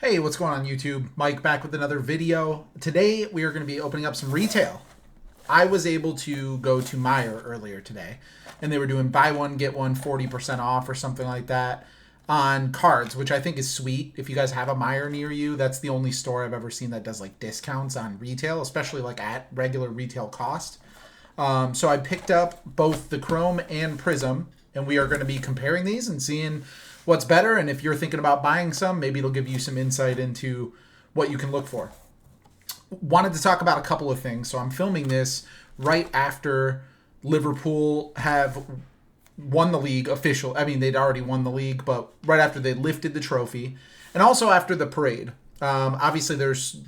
Hey, what's going on YouTube? Mike back with another video. Today we are going to be opening up some retail. I was able to go to Meijer earlier today, and they were doing buy one, get one 40% off or something like that on cards, which I think is sweet. If you guys have a Meijer near you, that's the only store I've ever seen that does like discounts on retail, especially like at regular retail cost. So I picked up both the Chrome and Prizm, and we are going to be comparing these and seeing what's better. And if you're thinking about buying some, maybe it'll give you some insight into what you can look for. Wanted to talk about a couple of things. So I'm filming this right after Liverpool have won the league I mean, they'd already won the league, but right after they lifted the trophy, and also after the parade. Obviously, there's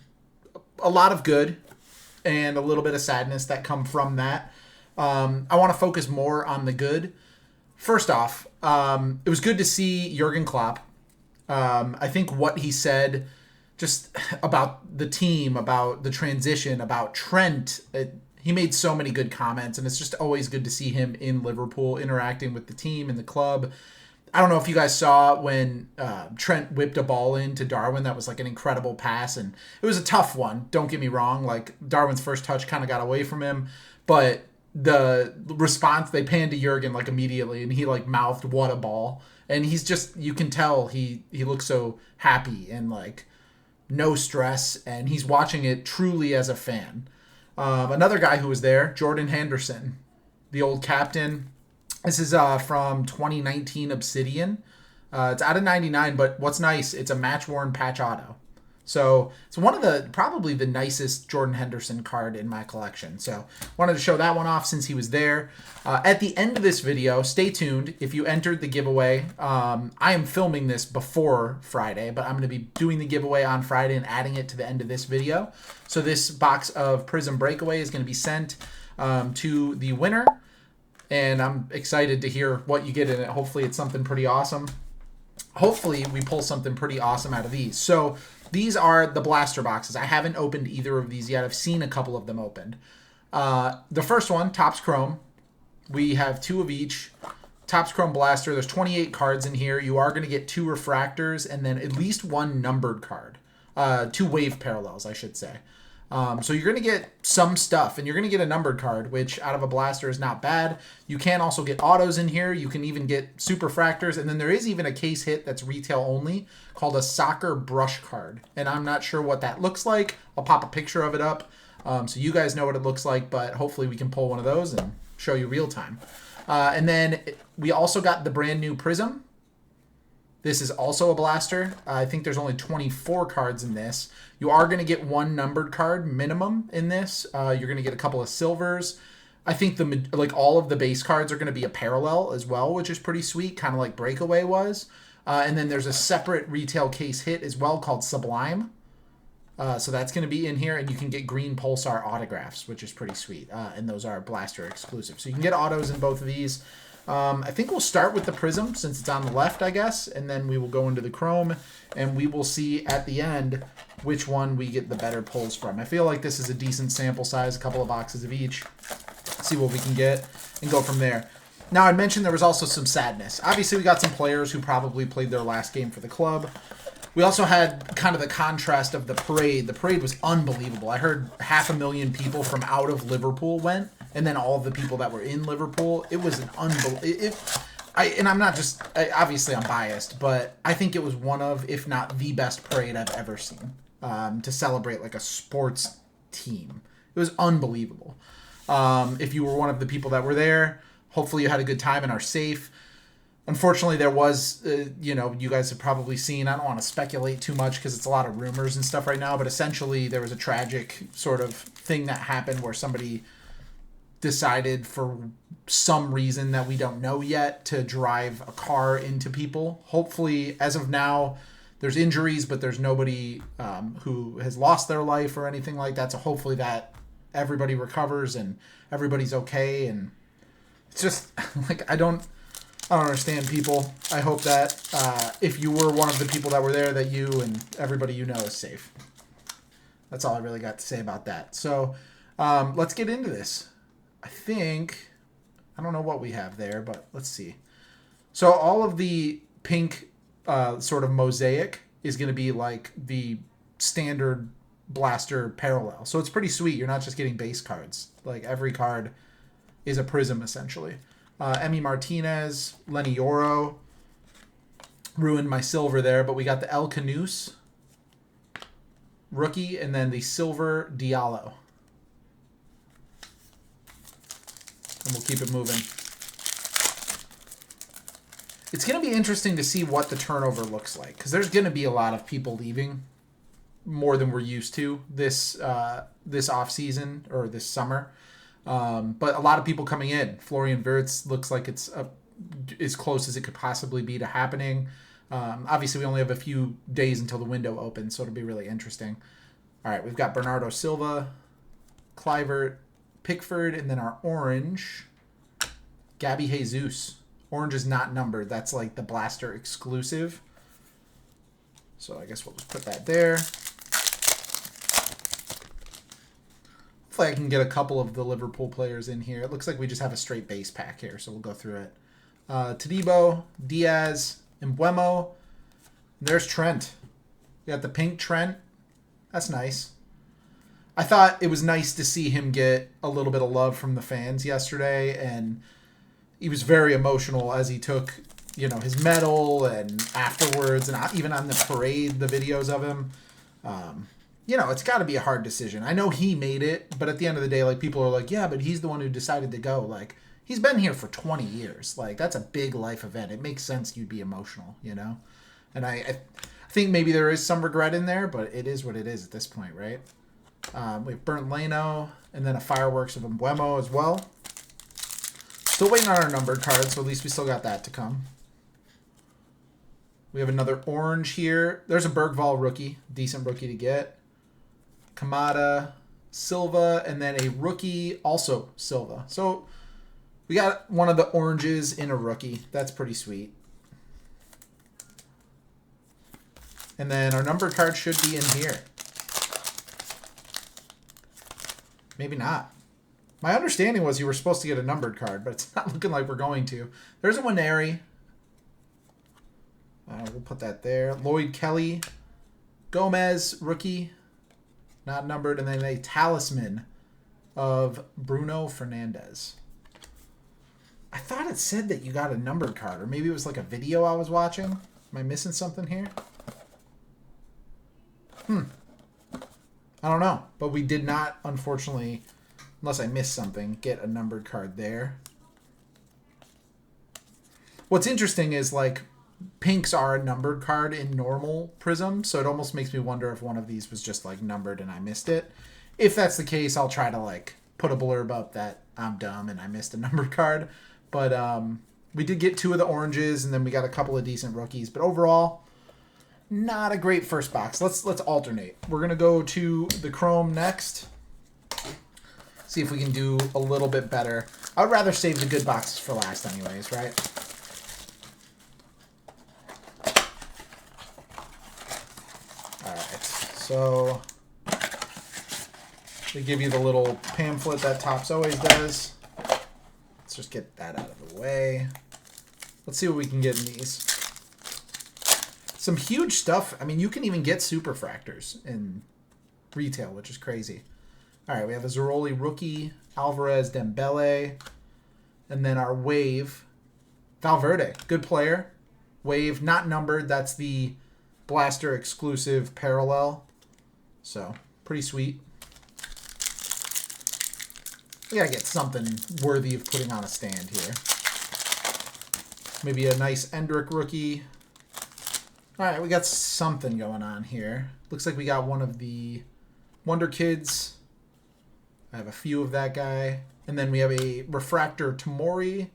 a lot of good and a little bit of sadness that come from that. I want to focus more on the good. First off, it was good to see Jurgen Klopp. I think what he said just about the team, about the transition, about Trent, he made so many good comments, and it's just always good to see him in Liverpool interacting with the team and the club. I don't know if you guys saw when Trent whipped a ball into Darwin. That was like an incredible pass, and it was a tough one. Don't get me wrong. Like Darwin's first touch kind of got away from him, but the response, they panned to Jurgen like immediately, and he like mouthed, "What a ball!" And he's just, you can tell he looks so happy and like no stress, and he's watching it truly as a fan. Another guy who was there, Jordan Henderson, the old captain. This is from 2019 Obsidian. It's out of 99, but what's nice, it's a match-worn patch auto. So it's one of the, probably the nicest Jordan Henderson card in my collection. So wanted to show that one off since he was there. At the end of this video, stay tuned. If you entered the giveaway, I am filming this before Friday, but I'm going to be doing the giveaway on Friday and adding it to the end of this video. So this box of Prizm Breakaway is going to be sent to the winner. And I'm excited to hear what you get in it. Hopefully it's something pretty awesome. Hopefully we pull something pretty awesome out of these. So these are the blaster boxes. I haven't opened either of these yet. I've seen a couple of them opened. The first one, Topps Chrome. We have two of each. Topps Chrome Blaster. There's 28 cards in here. You are going to get 2 refractors and then at least 1 numbered card. 2 wave parallels, I should say. So you're going to get some stuff, and you're going to get a numbered card, which out of a blaster is not bad. You can also get autos in here. You can even get superfractors, and then there is even a case hit that's retail only called a soccer brush card, and I'm not sure what that looks like. I'll pop a picture of it up so you guys know what it looks like, but hopefully we can pull one of those and show you real time. And then we also got the brand new Prizm. This is also a blaster. I think there's only 24 cards in this. You are going to get 1 numbered card minimum in this. You're going to get a couple of silvers. I think all of the base cards are going to be a parallel as well, which is pretty sweet, kind of like Breakaway was. And then there's a separate retail case hit as well called Sublime. So that's going to be in here, and you can get green Pulsar autographs, which is pretty sweet. And those are blaster exclusive. So you can get autos in both of these. I think we'll start with the Prizm since it's on the left, I guess, and then we will go into the Chrome, and we will see at the end which one we get the better pulls from. I feel like this is a decent sample size, a couple of boxes of each. See what we can get and go from there. Now, I mentioned there was also some sadness. Obviously, we got some players who probably played their last game for the club. We also had kind of the contrast of the parade. The parade was unbelievable. I heard 500,000 people from out of Liverpool went, and then all of the people that were in Liverpool. It was an unbelievable. And I'm not just, obviously I'm biased, but I think it was one of, if not the best parade I've ever seen to celebrate like a sports team. It was unbelievable. If you were one of the people that were there, hopefully you had a good time and are safe. Unfortunately, there was, you guys have probably seen, I don't want to speculate too much because it's a lot of rumors and stuff right now, but essentially there was a tragic sort of thing that happened where somebody decided for some reason that we don't know yet to drive a car into people. Hopefully, as of now, there's injuries, but there's nobody who has lost their life or anything like that, so hopefully that everybody recovers and everybody's okay. And it's just, like, I don't understand people. I hope that if you were one of the people that were there, that you and everybody you know is safe. That's all I really got to say about that. So let's get into this. I don't know what we have there, but let's see. So all of the pink sort of mosaic is going to be like the standard blaster parallel. So it's pretty sweet. You're not just getting base cards. Like every card is a Prizm essentially. Emi Martinez, Lenny Yoro. Ruined my silver there, but we got the El Canus rookie and then the silver Diallo. And we'll keep it moving. It's going to be interesting to see what the turnover looks like, because there's going to be a lot of people leaving, more than we're used to this off season or this summer. But a lot of people coming in. Florian Wirtz looks like it's as close as it could possibly be to happening. Obviously, we only have a few days until the window opens, so it'll be really interesting. All right, we've got Bernardo Silva, Kluivert, Pickford, and then our orange, Gabby Jesus. Orange is not numbered. That's like the blaster exclusive. So I guess we'll just put that there. Hopefully I can get a couple of the Liverpool players in here. It looks like we just have a straight base pack here, so we'll go through it. Todibo, Diaz, Mbeumo. There's Trent. You got the pink Trent. That's nice. I thought it was nice to see him get a little bit of love from the fans yesterday, and he was very emotional as he took, you know, his medal and afterwards, and even on the parade, the videos of him. You know, it's got to be a hard decision. I know he made it, but at the end of the day, like, people are like, yeah, but he's the one who decided to go. Like, he's been here for 20 years. Like, that's a big life event. It makes sense you'd be emotional, you know? And I think maybe there is some regret in there, but it is what it is at this point, right? We have Bernd Leno, and then a fireworks of Mbeumo as well. Still waiting on our numbered card, so at least we still got that to come. We have another orange here. There's a Bergvall rookie. Decent rookie to get. Kamada, Silva, and then a rookie, also Silva. So we got one of the oranges in a rookie. That's pretty sweet. And then our numbered card should be in here. Maybe not. My understanding was you were supposed to get a numbered card, but it's not looking like we're going to. There's a Waneri. We'll put that there. Lloyd Kelly. Gomez, rookie. Not numbered. And then a talisman of Bruno Fernandes. I thought it said that you got a numbered card, or maybe it was like a video I was watching. Am I missing something here? I don't know. But we did not, unfortunately, unless I missed something, get a numbered card there. What's interesting is, like, pinks are a numbered card in normal Prizm, so it almost makes me wonder if one of these was just, like, numbered and I missed it. If that's the case, I'll try to, like, put a blurb up that I'm dumb and I missed a numbered card. But we did get two of the oranges, and then we got a couple of decent rookies. But overall, not a great first box. Let's alternate. We're going to go to the Chrome next. See if we can do a little bit better. I would rather save the good boxes for last anyways, right? Alright, so they give you the little pamphlet that Topps always does. Let's just get that out of the way. Let's see what we can get in these. Some huge stuff. I mean, you can even get superfractors in retail, which is crazy. All right, we have a Zaroli rookie, Alvarez, Dembele, and then our wave, Valverde, good player. Wave, not numbered. That's the blaster exclusive parallel. So, pretty sweet. We gotta get something worthy of putting on a stand here. Maybe a nice Endrick rookie. All right, we got something going on here. Looks like we got one of the Wonder Kids. I have a few of that guy. And then we have a Refractor Tomori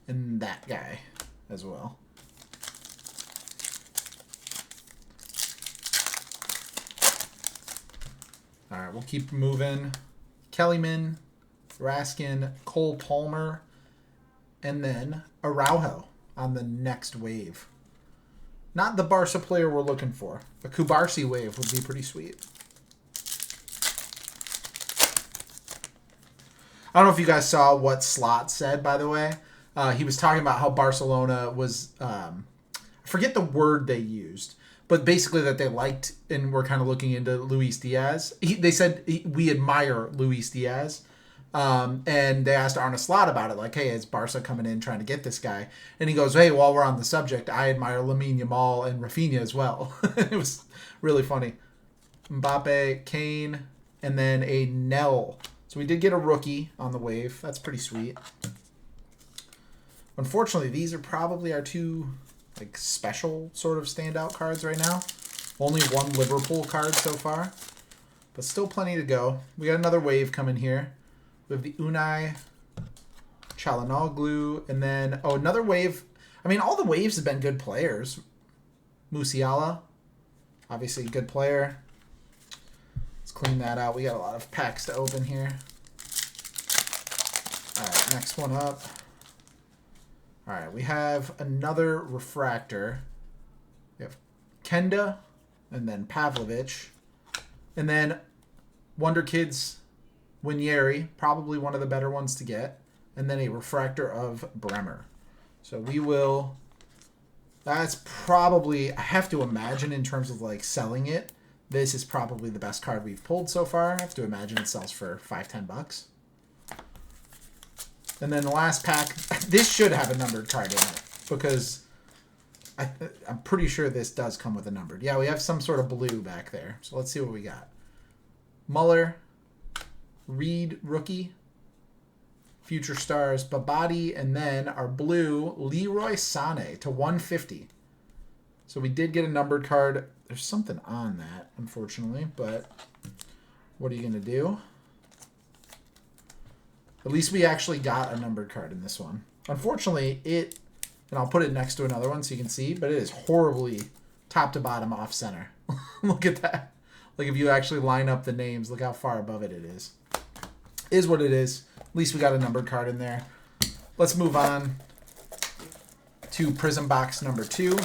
and that guy as well. All right, we'll keep moving. Kellyman, Raskin, Cole Palmer, and then Araujo on the next wave. Not the Barca player we're looking for. A Kubarsi wave would be pretty sweet. I don't know if you guys saw what Slot said, by the way. He was talking about how Barcelona was, I forget the word they used, but basically that they liked and were kind of looking into Luis Diaz. They said we admire Luis Diaz. And they asked Arne Slot about it, like, hey, is Barca coming in trying to get this guy? And he goes, hey, while we're on the subject, I admire Lamine Yamal and Rafinha as well. It was really funny. Mbappe, Kane, and then a Nell. So we did get a rookie on the wave. That's pretty sweet. Unfortunately, these are probably our two like special sort of standout cards right now. Only one Liverpool card so far, but still plenty to go. We got another wave coming here. We have the Unai, Çalhanoğlu, and then, oh, another wave. I mean, all the waves have been good players. Musiala, obviously a good player. Let's clean that out. We got a lot of packs to open here. All right, next one up. All right, we have another refractor. We have Kenda, and then Pavlovic. And then Wonder Kids Winieri, probably one of the better ones to get. And then a refractor of Bremer. So we will... That's probably... I have to imagine in terms of like selling it, this is probably the best card we've pulled so far. I have to imagine it sells for $5-10. And then the last pack, this should have a numbered card in it because I'm pretty sure this does come with a numbered. Yeah, we have some sort of blue back there. So let's see what we got. Muller, Reed, rookie, Future Stars, Babadi, and then our blue, Leroy Sané to 150. So we did get a numbered card. There's something on that, unfortunately, but what are you going to do? At least we actually got a numbered card in this one. Unfortunately, and I'll put it next to another one so you can see, but it is horribly top to bottom off center. Look at that. Like if you actually line up the names, look how far above it is. Is what it is. At least we got a numbered card in there. Let's move on to Prizm box number 2.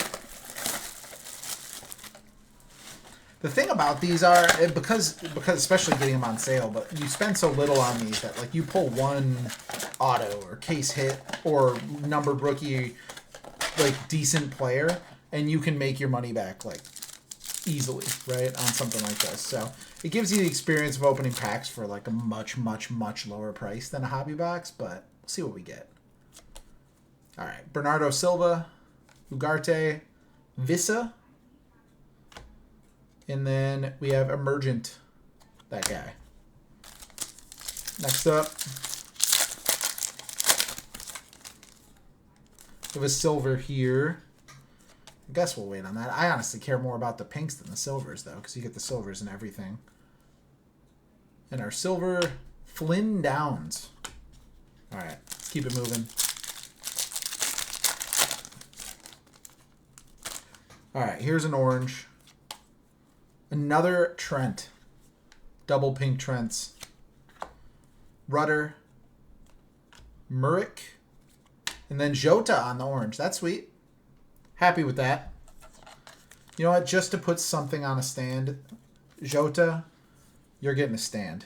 The thing about these are, because especially getting them on sale, but you spend so little on these that like you pull one auto or case hit or numbered rookie, like decent player, and you can make your money back like easily, right, on something like this. So it gives you the experience of opening packs for like a much, much, much lower price than a hobby box, but we'll see what we get. All right, Bernardo Silva, Ugarte, Vissa. And then we have Emergent, that guy. Next up, we have a silver here. I guess we'll wait on that. I honestly care more about the pinks than the silvers, though, because you get the silvers and everything. And our silver, Flynn Downs. All right, let's keep it moving. All right, here's an orange. Another Trent. Double pink Trents. Rudder. Murick. And then Jota on the orange. That's sweet. Happy with that. You know what? Just to put something on a stand, Jota, you're getting a stand.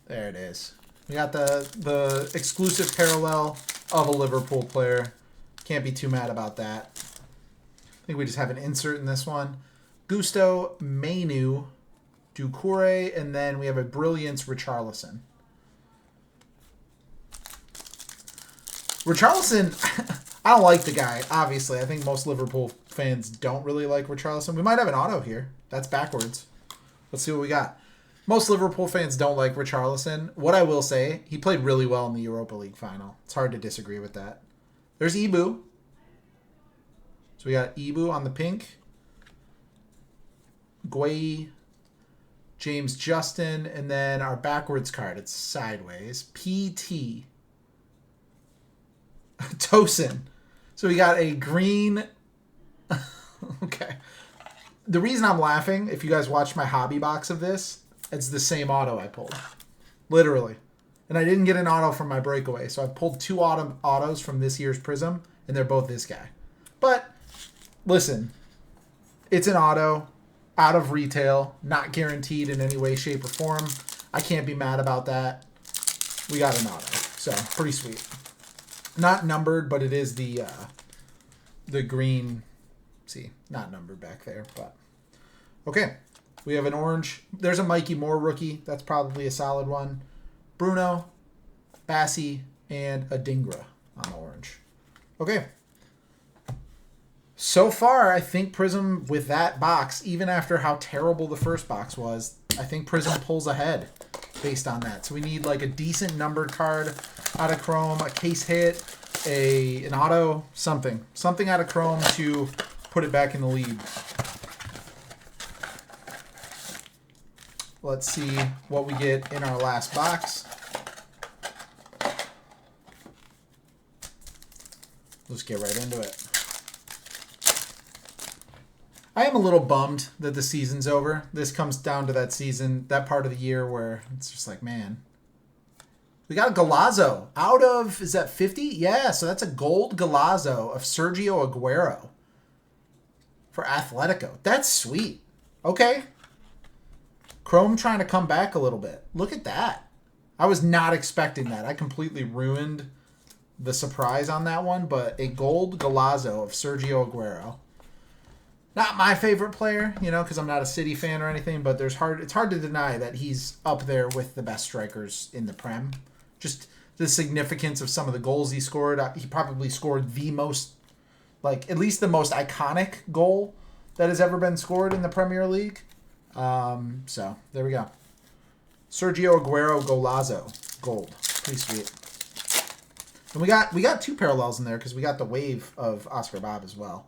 There it is. We got the exclusive parallel of a Liverpool player. Can't be too mad about that. I think we just have an insert in this one. Gusto, Mainu, Doucouré, and then we have a Brilliance Richarlison. Richarlison, I don't like the guy, obviously. I think most Liverpool fans don't really like Richarlison. We might have an auto here. That's backwards. Let's see what we got. Most Liverpool fans don't like Richarlison. What I will say, he played really well in the Europa League final. It's hard to disagree with that. There's Ibu. So we got Ibu on the pink. Gueye, James Justin, and then our backwards card. It's sideways. PT. Tosin. So we got a green. Okay. The reason I'm laughing, if you guys watched my hobby box of this, it's the same auto I pulled. Literally. And I didn't get an auto from my breakaway. So I pulled 2 autos from this year's Prizm, and they're both this guy. But listen, it's an auto, out of retail, not guaranteed in any way, shape, or form. I can't be mad about that. We got an auto, so pretty sweet. Not numbered, but it is the the green, see, not numbered back there, but okay. We have an orange. There's a Mikey Moore rookie. That's probably a solid one. Bruno, Bassi, and a Dingra on the orange. Okay. So far, I think Prizm with that box, even after how terrible the first box was, I think Prizm pulls ahead based on that. So we need like a decent numbered card out of Chrome, a case hit, an auto, something out of Chrome to put it back in the lead. Let's see what we get in our last box. Let's get right into it. I am a little bummed that the season's over. This comes down to that season, that part of the year where it's just like, man. We got a Galazzo out of, is that 50? Yeah, so that's a gold Galazzo of Sergio Aguero for Atletico. That's sweet. Okay. Chrome trying to come back a little bit. Look at that. I was not expecting that. I completely ruined the surprise on that one, but a gold Galazzo of Sergio Aguero. Not my favorite player, you know, because I'm not a City fan or anything, but it's hard to deny that he's up there with the best strikers in the Prem. Just the significance of some of the goals he scored. He probably scored the most, like, at least the most iconic goal that has ever been scored in the Premier League. So there we go. Sergio Aguero Golazo gold, pretty sweet. And we got two parallels in there because we got the wave of Oscar Bob as well.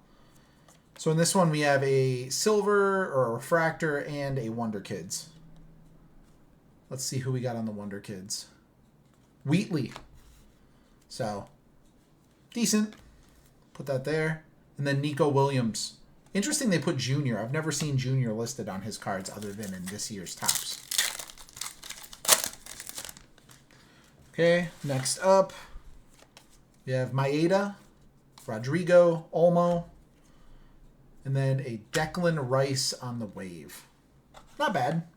So in this one we have a silver or a refractor and a Wonder Kids. Let's see who we got on the Wonder Kids. Wheatley. So decent. Put that there. And then Nico Williams. Interesting they put Junior. I've never seen Junior listed on his cards other than in this year's Topps. Okay, next up, we have Maeda, Rodrigo, Olmo, and then a Declan Rice on the wave. Not bad.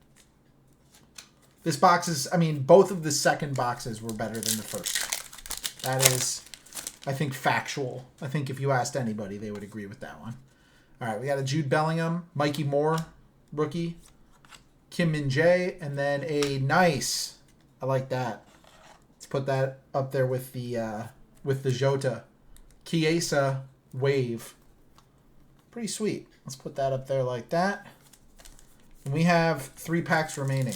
This box is, I mean, both of the second boxes were better than the first. That is, I think, factual. I think if you asked anybody, they would agree with that one. All right, we got a Jude Bellingham, Mikey Moore, rookie, Kim Min-jae, and then a nice, I like that. Let's put that up there with the Jota, Chiesa wave. Pretty sweet. Let's put that up there like that. And we have 3 packs remaining.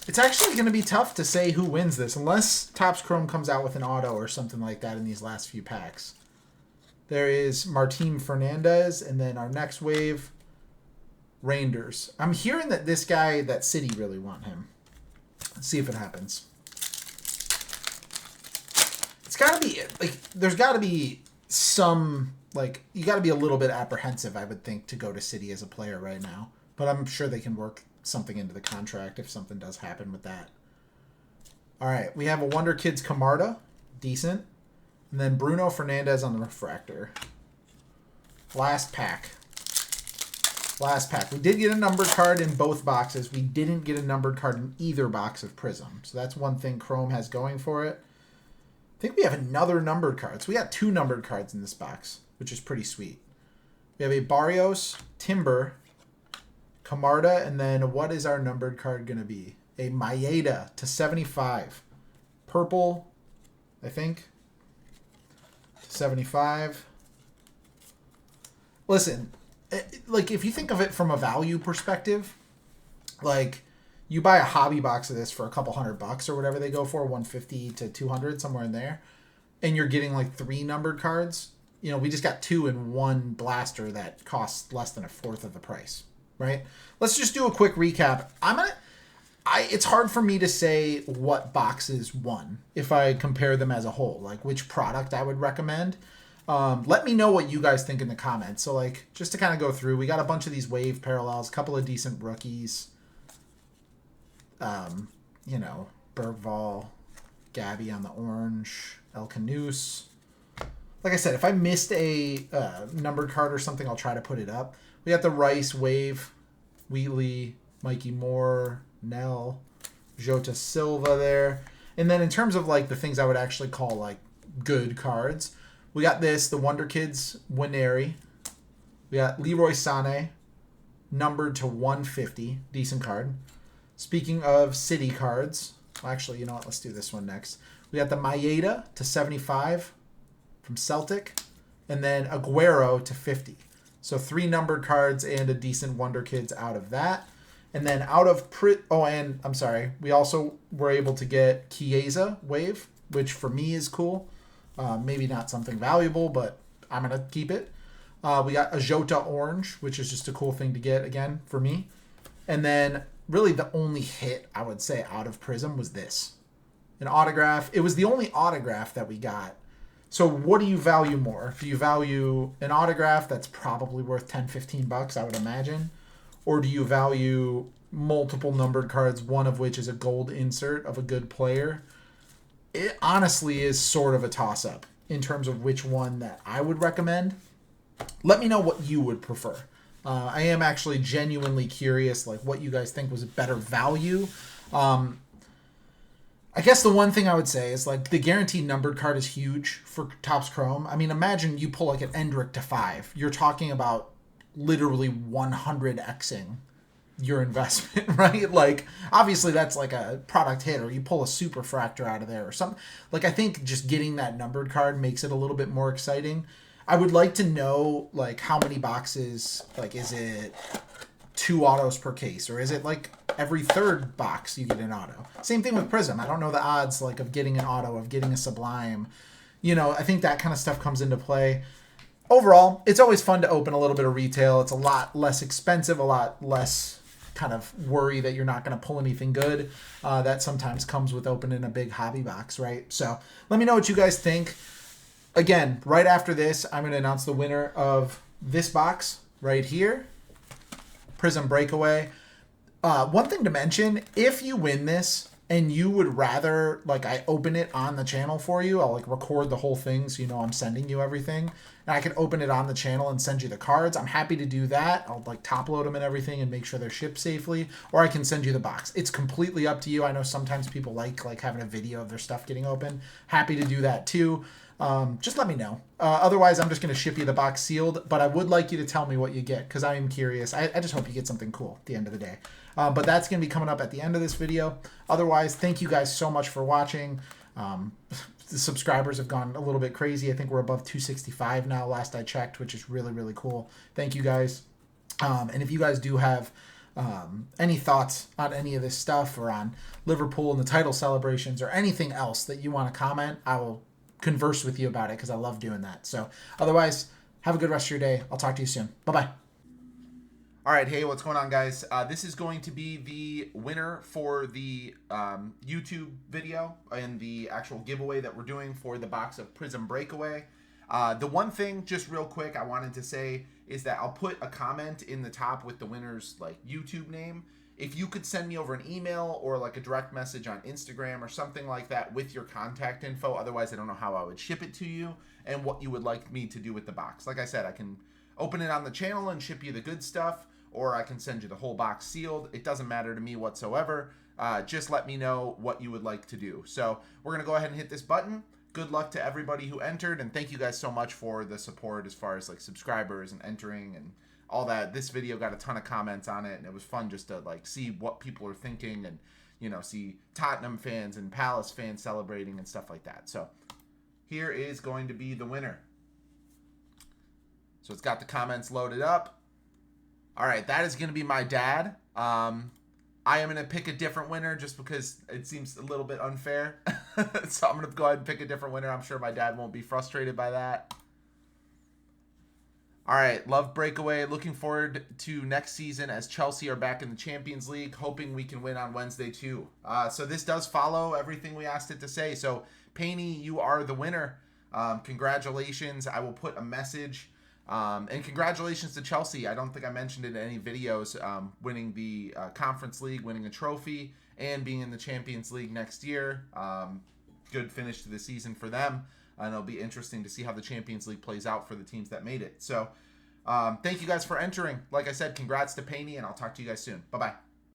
It's actually going to be tough to say who wins this unless Topps Chrome comes out with an auto or something like that in these last few packs. There is Martin Fernandez, and then our next wave, Reinders. I'm hearing that this guy, that City really want him. Let's see if it happens. It's got to be, like, there's got to be some, like, you got to be a little bit apprehensive, I would think, to go to City as a player right now. But I'm sure they can work something into the contract if something does happen with that. All right, we have a Wonder Kids Camarda, decent. And then Bruno Fernandez on the refractor. Last pack. Last pack. We did get a numbered card in both boxes. We didn't get a numbered card in either box of Prizm. So that's one thing Chrome has going for it. I think we have another numbered card. So we got 2 numbered cards in this box, which is pretty sweet. We have a Barrios, Timber, Camarda, and then what is our numbered card going to be? A Maeda /75. Purple, I think. 75. Listen, like if you think of it from a value perspective, like you buy a hobby box of this for a couple $100 or whatever they go for, 150 to 200, somewhere in there, and you're getting like 3 numbered cards. You know, we just got 2 in one blaster that costs less than 1/4 of the price, right? Let's just do a quick recap. It's hard for me to say what boxes won if I compare them as a whole, like which product I would recommend. Let me know what you guys think in the comments. So like just to kind of go through, we got a bunch of these wave parallels, a couple of decent rookies. You know, Bergvall, Gabby on the orange, El Canus. Like I said, if I missed a numbered card or something, I'll try to put it up. We got the Rice wave, Wheatley, Mikey Moore, Nell, Jota Silva there. And then in terms of like the things I would actually call like good cards, We got this, the Wonder Kids Winery. We got Leroy Sané, numbered to 150. Decent card. Speaking of city cards, well, actually, you know what? Let's do this one next. We got the Maeda to 75 from Celtic, and then Aguero to 50. So 3 numbered cards and a decent Wonder Kids out of that. And then out of and I'm sorry, we also were able to get Chiesa Wave, which for me is cool. Maybe not something valuable, but I'm going to keep it. We got a Jota Orange, which is just a cool thing to get, again, for me. And then really the only hit, I would say, out of Prizm was this. An autograph. It was the only autograph that we got. So what do you value more? Do you value an autograph that's probably worth 10, 15 bucks, I would imagine? Or do you value multiple numbered cards, one of which is a gold insert of a good player? It honestly is sort of a toss-up in terms of which one that I would recommend. Let me know what you would prefer. I am actually genuinely curious, like what you guys think was a better value. I guess the one thing I would say is like the guaranteed numbered card is huge for Topps Chrome. I mean, imagine you pull like an Endrick to 5. You're talking about literally 100xing your investment, right? Like obviously that's like a product hit, or you pull a super fractor out of there or something. Like I think just getting that numbered card makes it a little bit more exciting. I would like to know like how many boxes, like is it 2 autos per case, or is it like every 3rd box you get an auto? Same thing with Prizm. I don't know the odds like of getting an auto, of getting a Sublime. You know, I think that kind of stuff comes into play. Overall, it's always fun to open a little bit of retail. It's a lot less expensive, a lot less kind of worry that you're not going to pull anything good. That sometimes comes with opening a big hobby box, right? So let me know what you guys think. Again, right after this, I'm going to announce the winner of this box right here. Prizm Breakaway. One thing to mention, if you win this and you would rather, like, I open it on the channel for you, I'll, like, record the whole thing so you know I'm sending you everything. And I can open it on the channel and send you the cards. I'm happy to do that. I'll, like, top load them and everything and make sure they're shipped safely. Or I can send you the box. It's completely up to you. I know sometimes people like having a video of their stuff getting open. Happy to do that, too. Just let me know. Otherwise, I'm just going to ship you the box sealed, but I would like you to tell me what you get because I am curious. I just hope you get something cool at the end of the day. But that's going to be coming up at the end of this video. Otherwise, thank you guys so much for watching. The subscribers have gone a little bit crazy. I think we're above 265 now, last I checked, which is really, really cool. Thank you guys. And if you guys do have any thoughts on any of this stuff or on Liverpool and the title celebrations or anything else that you want to comment, I will converse with you about it because I love doing that. So otherwise, have a good rest of your day. I'll talk to you soon. Bye-bye. All right, hey, what's going on, guys? This is going to be the winner for the YouTube video and the actual giveaway that we're doing for the box of Prizm Breakaway. The one thing, just real quick, I wanted to say is that I'll put a comment in the top with the winner's like YouTube name. If you could send me over an email or like a direct message on Instagram or something like that with your contact info. Otherwise, I don't know how I would ship it to you and what you would like me to do with the box. Like I said, I can open it on the channel and ship you the good stuff, or I can send you the whole box sealed. It doesn't matter to me whatsoever. Just let me know what you would like to do. So we're going to go ahead and hit this button. Good luck to everybody who entered, and thank you guys so much for the support as far as like subscribers and entering and all that. This video got a ton of comments on it, and it was fun just to like see what people are thinking and, you know, see Tottenham fans and Palace fans celebrating and stuff like that. So here is going to be the winner. So it's got the comments loaded up. All right, that is going to be my dad. I am going to pick a different winner just because it seems a little bit unfair. So I'm going to go ahead and pick a different winner. I'm sure my dad won't be frustrated by that. All right, love Breakaway. Looking forward to next season as Chelsea are back in the Champions League. Hoping we can win on Wednesday too. So this does follow everything we asked it to say. So Panini, you are the winner. Congratulations. I will put a message. And congratulations to Chelsea. I don't think I mentioned it in any videos. Winning the Conference League, winning a trophy, and being in the Champions League next year. Good finish to the season for them. And it'll be interesting to see how the Champions League plays out for the teams that made it. So thank you guys for entering. Like I said, congrats to Panini, and I'll talk to you guys soon. Bye-bye.